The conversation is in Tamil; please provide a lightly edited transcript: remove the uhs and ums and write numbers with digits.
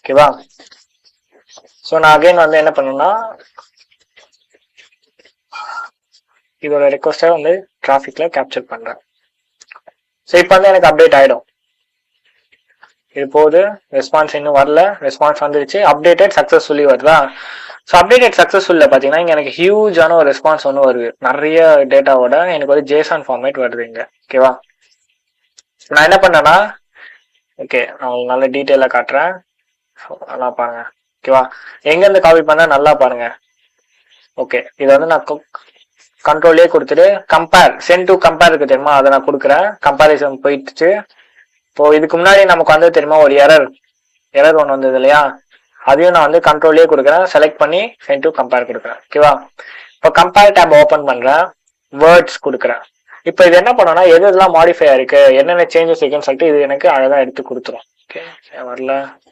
ஓகேவா? ஸோ நான் அகைன் வந்து என்ன பண்ணணும்னா இதோட ரெக்வஸ்டை வந்து டிராஃபிக்ல கேப்சர் பண்றேன். ஸோ இப்போ வந்து எனக்கு அப்டேட் ஆயிடும். இது போது ரெஸ்பான்ஸ் இன்னும் வரல, ரெஸ்பான்ஸ் வந்துருச்சு, அப்டேட்டட் சக்சஸ்ஃபுல்லி வருதா? ஸோ அப்டேட்டட் சக்சஸ்ஃபுல்ல பார்த்தீங்கன்னா இங்கே எனக்கு ஹியூஜான ஒரு ரெஸ்பான்ஸ் ஒன்று வருது, நிறைய டேட்டாவோட எனக்கு ஒரு ஜேசன் ஃபார்மேட் வருது இங்கே. ஓகேவா? நான் என்ன பண்ணேன்னா ஓகே நான் நல்ல டீட்டெயிலாக காட்டுறேன், நல்லா பாருங்க. ஓகேவா? எங்கேருந்து காப்பி பண்ண நல்லா பாருங்க. ஓகே இதை வந்து நான் கண்ட்ரோலே கொடுத்துட்டு கம்பேர் சென்ட் டு கம்பேர் இருக்கு தெரியுமா, அதை நான் கொடுக்குறேன். கம்பேரிசன் போயிடுச்சு. இப்போ இதுக்கு முன்னாடி நமக்கு வந்து தெரியுமா ஒரு எரர் ஒன்று வந்தது இல்லையா, அதையும் நான் வந்து கண்ட்ரோலே கொடுக்குறேன், செலக்ட் பண்ணி சென்ட் டு கம்பேர் கொடுக்குறேன். ஓகேவா? இப்போ கம்பேர் டேப் ஓப்பன் பண்றேன், வேர்ட்ஸ் கொடுக்குறேன். இப்போ இது என்ன பண்ணோம்னா எது எதெல்லாம் மாடிஃபை ஆயிருக்கு, என்னென்ன சேஞ்சஸ் இருக்குன்னு சொல்லிட்டு இது எனக்கு அழகா எடுத்து கொடுத்துரும். ஓகே வரல,